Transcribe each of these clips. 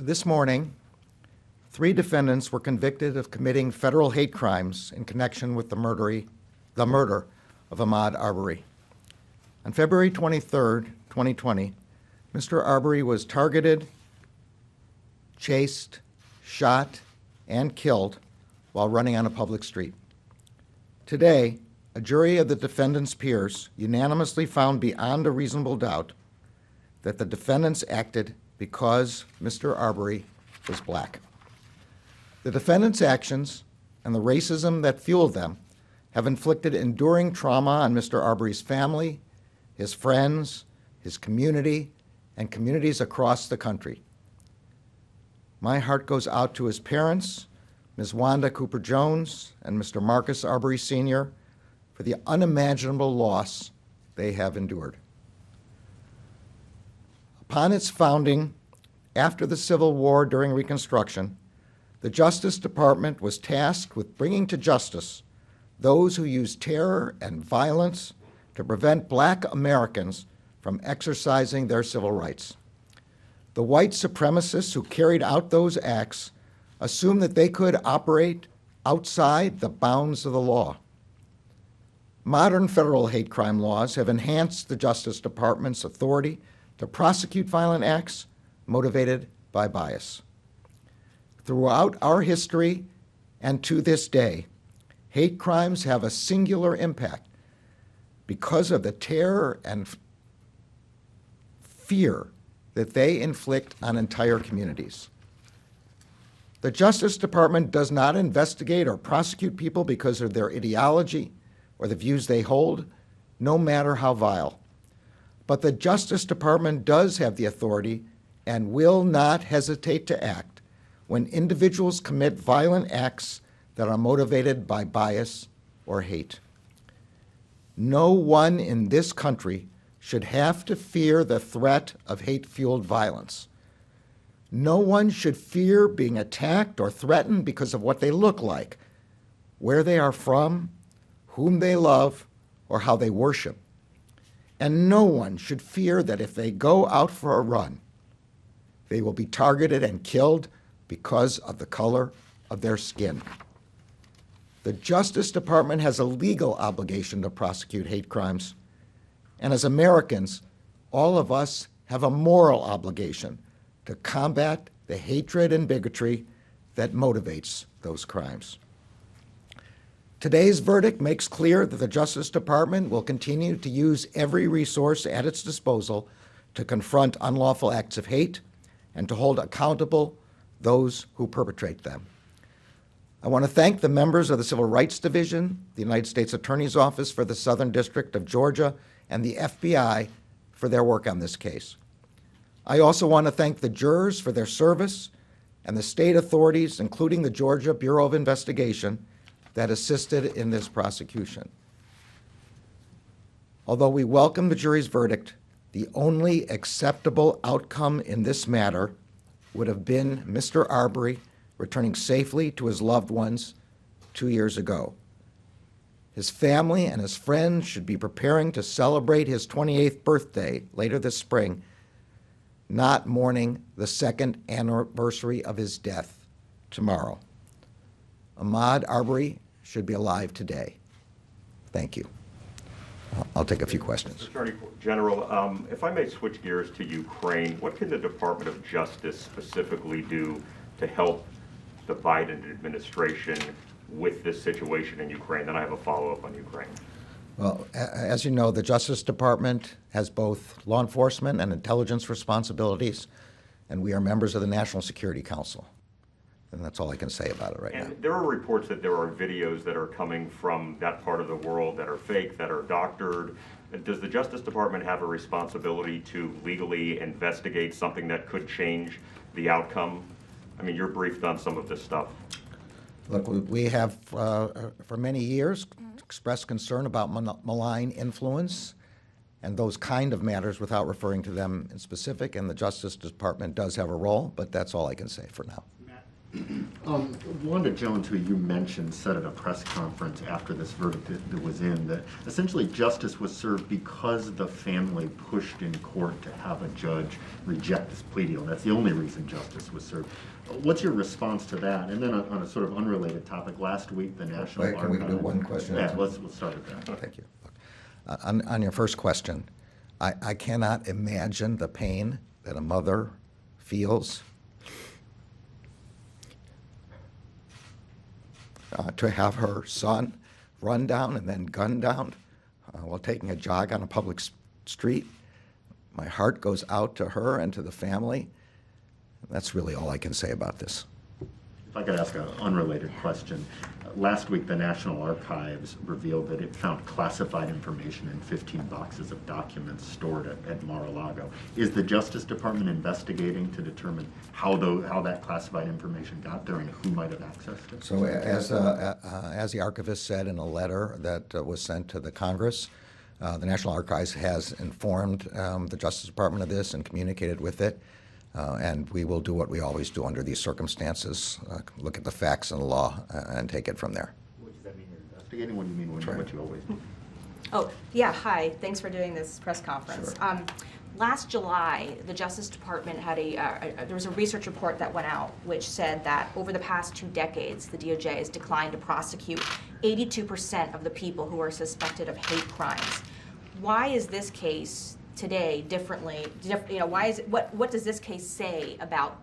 This morning, 3 defendants were convicted of committing federal hate crimes in connection with the murder of Ahmaud Arbery. On February 23, 2020, Mr. Arbery was targeted, chased, shot, and killed while running on a public street. Today, a jury of the defendant's peers unanimously found beyond a reasonable doubt that the defendants acted because Mr. Arbery was black. The defendants' actions and the racism that fueled them have inflicted enduring trauma on Mr. Arbery's family, his friends, his community, and communities across the country. My heart goes out to his parents, Ms. Wanda Cooper Jones and Mr. Marcus Arbery Sr., for the unimaginable loss they have endured. Upon its founding, after the Civil War during Reconstruction, the Justice Department was tasked with bringing to justice those who used terror and violence to prevent black Americans from exercising their civil rights. The white supremacists who carried out those acts assumed that they could operate outside the bounds of the law. Modern federal hate crime laws have enhanced the Justice Department's authority to prosecute violent acts motivated by bias. Throughout our history and to this day, hate crimes have a singular impact because of the terror and fear that they inflict on entire communities. The Justice Department does not investigate or prosecute people because of their ideology or the views they hold, no matter how vile. But the Justice Department does have the authority and will not hesitate to act when individuals commit violent acts that are motivated by bias or hate. No one in this country should have to fear the threat of hate-fueled violence. No one should fear being attacked or threatened because of what they look like, where they are from, whom they love, or how they worship. And no one should fear that if they go out for a run, they will be targeted and killed because of the color of their skin. The Justice Department has a legal obligation to prosecute hate crimes, and as Americans, all of us have a moral obligation to combat the hatred and bigotry that motivates those crimes. Today's verdict makes clear that the Justice Department will continue to use every resource at its disposal to confront unlawful acts of hate and to hold accountable those who perpetrate them. I want to thank the members of the Civil Rights Division, the United States Attorney's Office for the Southern District of Georgia, and the FBI for their work on this case. I also want to thank the jurors for their service and the state authorities, including the Georgia Bureau of Investigation, that assisted in this prosecution. Although we welcome the jury's verdict, the only acceptable outcome in this matter would have been Mr. Arbery returning safely to his loved ones 2 years ago. His family and his friends should be preparing to celebrate his 28th birthday later this spring, not mourning the 2nd anniversary of his death tomorrow. Ahmaud Arbery should be alive today. Thank you. I'll take a few questions. Mr. Attorney General, if I may switch gears to Ukraine, what can the Department of Justice specifically do to help the Biden administration with this situation in Ukraine? Then I have a follow-up on Ukraine. Well, as you know, the Justice Department has both law enforcement and intelligence responsibilities, and we are members of the National Security Council. And that's all I can say about it right now. And there are reports that there are videos that are coming from that part of the world that are fake, that are doctored. Does the Justice Department have a responsibility to legally investigate something that could change the outcome? I mean, you're briefed on some of this stuff. Look, we have, for many years, expressed concern about malign influence and those kind of matters without referring to them in specific, and the Justice Department does have a role, but that's all I can say for now. Wanda Jones, who you mentioned, said at a press conference after this verdict that was in that essentially justice was served because the family pushed in court to have a judge reject this plea deal. That's the only reason justice was served. What's your response to that? And then on a sort of unrelated topic, last week the National Wait, can we Archives... do one question? Yeah, we'll start with that. Thank you. On your first question, I cannot imagine the pain that a mother feels to have her son run down and then gunned down while taking a jog on a public street. My heart goes out to her and to the family. That's really all I can say about this. If I could ask an unrelated question. Last week, the National Archives revealed that it found classified information in 15 boxes of documents stored at Mar-a-Lago. Is the Justice Department investigating to determine how that classified information got there and who might have accessed it? So as the archivist said in a letter that was sent to the Congress, the National Archives has informed the Justice Department of this and communicated with it. And we will do what we always do under these circumstances, look at the facts and the law and take it from there. What does that mean you're investigating? What do you mean what you always do? Oh, yeah, hi. Thanks for doing this press conference. Sure. Last July, the Justice Department had there was a research report that went out which said that over the past 2 decades, the DOJ has declined to prosecute 82% of the people who are suspected of hate crimes. Why is this case today differently? Why is it, what does this case say about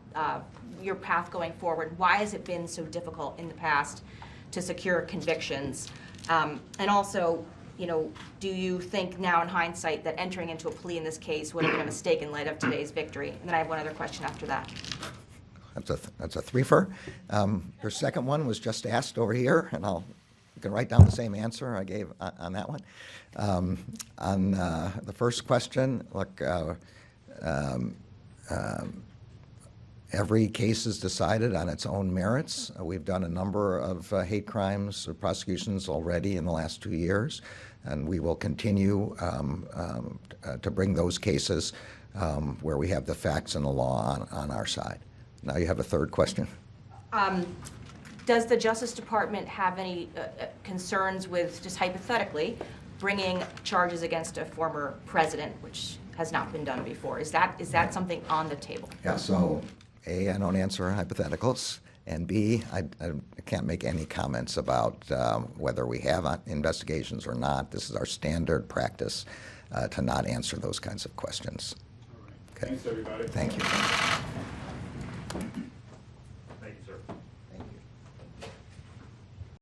your path going forward? Why has it been so difficult in the past to secure convictions? And also, do you think now in hindsight that entering into a plea in this case would have been a mistake in light of today's victory? And then I have one other question after that. That's a threefer. Your second one was just asked over here, and you can write down the same answer I gave on that one. On the first question, look, every case is decided on its own merits. We've done a number of hate crimes prosecutions already in the last 2 years, and we will continue to bring those cases where we have the facts and the law on our side. Now you have a third question. Does the Justice Department have any concerns with, just hypothetically, bringing charges against a former president, which has not been done before? Is that something on the table? Yeah, so A, I don't answer hypotheticals, and B, I can't make any comments about whether we have investigations or not. This is our standard practice to not answer those kinds of questions. All right. Okay. Thanks, everybody. Thank you.